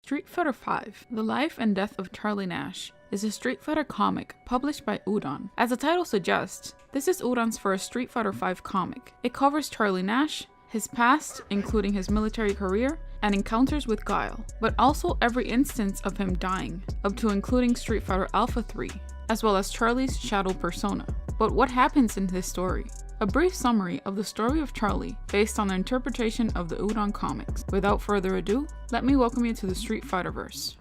Street Fighter V: The Life and Death of Charlie Nash is a Street Fighter comic published by Udon. As the title suggests, this is Udon's first Street Fighter V comic. It covers Charlie Nash, his past, including his military career, and encounters with Guile, but also every instance of him dying, up to including Street Fighter Alpha 3, as well as Charlie's shadow persona. But what happens in this story? A brief summary of the story of Charlie based on the interpretation of the Udon comics. Without further ado, let me welcome you to the Street Fighterverse.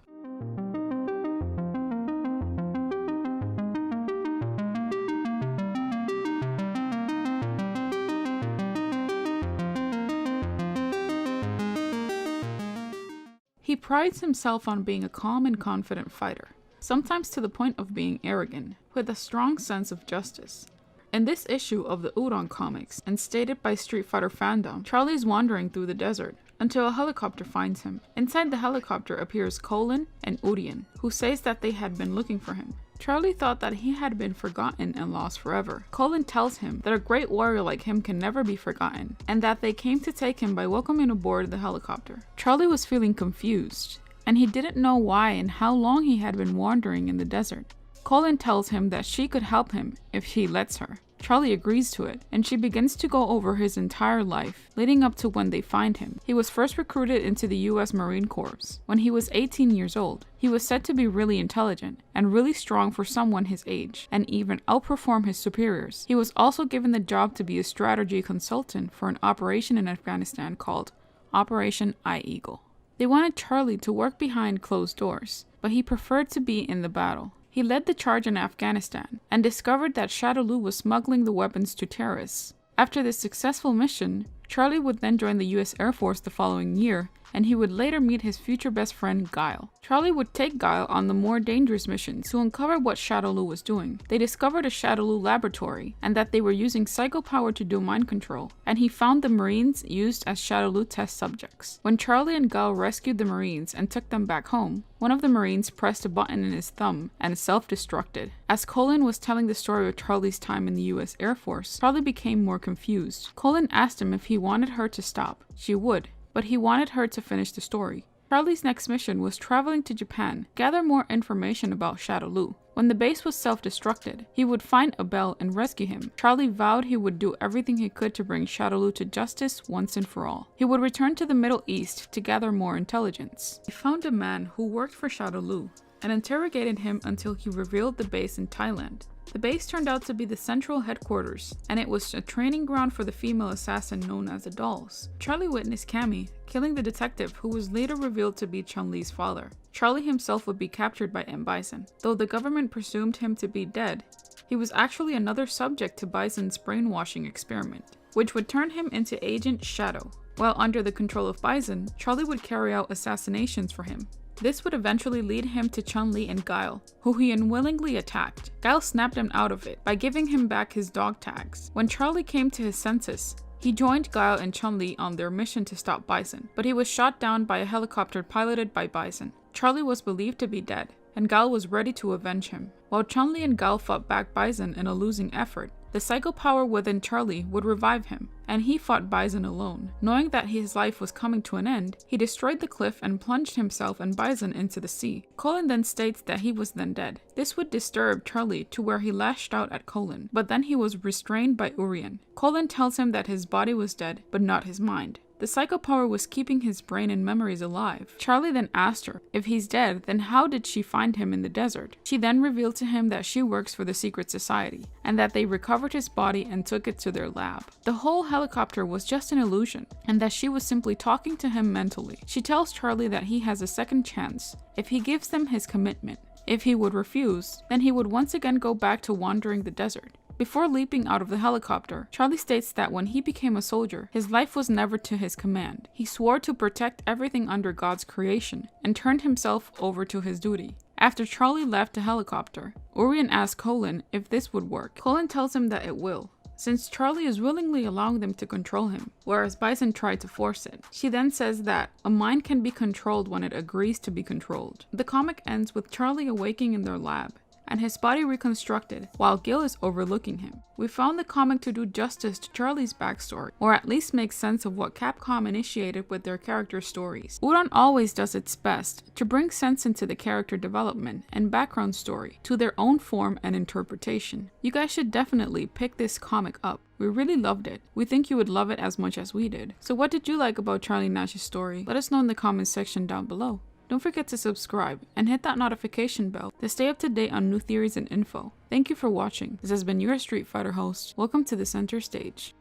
He prides himself on being a calm and confident fighter, sometimes to the point of being arrogant, with a strong sense of justice. In this issue of the Udon comics, and stated by Street Fighter fandom, Charlie is wandering through the desert until a helicopter finds him. Inside the helicopter appears Colin and Urien, who says that they had been looking for him. Charlie thought that he had been forgotten and lost forever. Colin tells him that a great warrior like him can never be forgotten, and that they came to take him by welcoming aboard the helicopter. Charlie was feeling confused, and he didn't know why and how long he had been wandering in the desert. Colin tells him that she could help him if he lets her. Charlie agrees to it, and she begins to go over his entire life, leading up to when they find him. He was first recruited into the US Marine Corps when he was 18 years old. He was said to be really intelligent and really strong for someone his age, and even outperform his superiors. He was also given the job to be a strategy consultant for an operation in Afghanistan called Operation Eye Eagle. They wanted Charlie to work behind closed doors, but he preferred to be in the battle. He led the charge in Afghanistan and discovered that Shadaloo was smuggling the weapons to terrorists. After this successful mission, Charlie would then join the US Air Force the following year, and he would later meet his future best friend Guile. Charlie would take Guile on the more dangerous mission to uncover what Shadaloo was doing. They discovered a Shadaloo laboratory and that they were using psycho power to do mind control, and he found the Marines used as Shadaloo test subjects. When Charlie and Guile rescued the Marines and took them back home, one of the Marines pressed a button in his thumb and self-destructed. As Colin was telling the story of Charlie's time in the US Air Force, Charlie became more confused. Colin asked him if he wanted her to stop. She would, but he wanted her to finish the story. Charlie's next mission was traveling to Japan, gather more information about Shadaloo. When the base was self-destructed, he would find Abel and rescue him. Charlie vowed he would do everything he could to bring Shadaloo to justice once and for all. He would return to the Middle East to gather more intelligence. He found a man who worked for Shadaloo and interrogated him until he revealed the base in Thailand. The base turned out to be the central headquarters, and it was a training ground for the female assassin known as the Dolls. Charlie witnessed Cammy killing the detective, who was later revealed to be Chun-Li's father. Charlie himself would be captured by M. Bison. Though the government presumed him to be dead, he was actually another subject to Bison's brainwashing experiment, which would turn him into Agent Shadow. While under the control of Bison, Charlie would carry out assassinations for him. This would eventually lead him to Chun-Li and Guile, who he unwillingly attacked. Guile snapped him out of it by giving him back his dog tags. When Charlie came to his senses, he joined Guile and Chun-Li on their mission to stop Bison, but he was shot down by a helicopter piloted by Bison. Charlie was believed to be dead, and Guile was ready to avenge him. While Chun-Li and Guile fought back Bison in a losing effort, the psycho power within Charlie would revive him, and he fought Bison alone. Knowing that his life was coming to an end, he destroyed the cliff and plunged himself and Bison into the sea. Colin then states that he was then dead. This would disturb Charlie to where he lashed out at Colin, but then he was restrained by Urien. Colin tells him that his body was dead, but not his mind. The psycho power was keeping his brain and memories alive. Charlie then asked her, if he's dead, then how did she find him in the desert? She then revealed to him that she works for the secret society, and that they recovered his body and took it to their lab. The whole helicopter was just an illusion, and that she was simply talking to him mentally. She tells Charlie that he has a second chance if he gives them his commitment. If he would refuse, then he would once again go back to wandering the desert. Before leaping out of the helicopter, Charlie states that when he became a soldier, his life was never to his command. He swore to protect everything under God's creation and turned himself over to his duty. After Charlie left the helicopter, Urien asks Colin if this would work. Colin tells him that it will, since Charlie is willingly allowing them to control him, whereas Bison tried to force it. She then says that a mind can be controlled when it agrees to be controlled. The comic ends with Charlie awaking in their lab and his body reconstructed while Gil is overlooking him. We found the comic to do justice to Charlie's backstory, or at least make sense of what Capcom initiated with their character stories. Udon always does its best to bring sense into the character development and background story to their own form and interpretation. You guys should definitely pick this comic up. We really loved it. We think you would love it as much as we did. So what did you like about Charlie Nash's story? Let us know in the comments section down below. Don't forget to subscribe and hit that notification bell to stay up to date on new theories and info. Thank you for watching. This has been your Street Fighter host. Welcome to the center stage.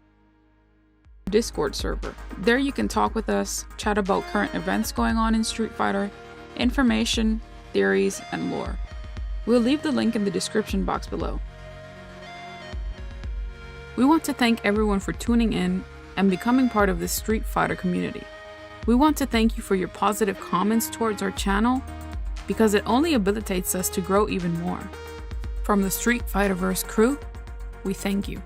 Discord server. There you can talk with us, chat about current events going on in Street Fighter, information, theories, and lore. We'll leave the link in the description box below. We want to thank everyone for tuning in and becoming part of this Street Fighter community. We want to thank you for your positive comments towards our channel because it only habilitates us to grow even more. From the Street Fighterverse crew, we thank you.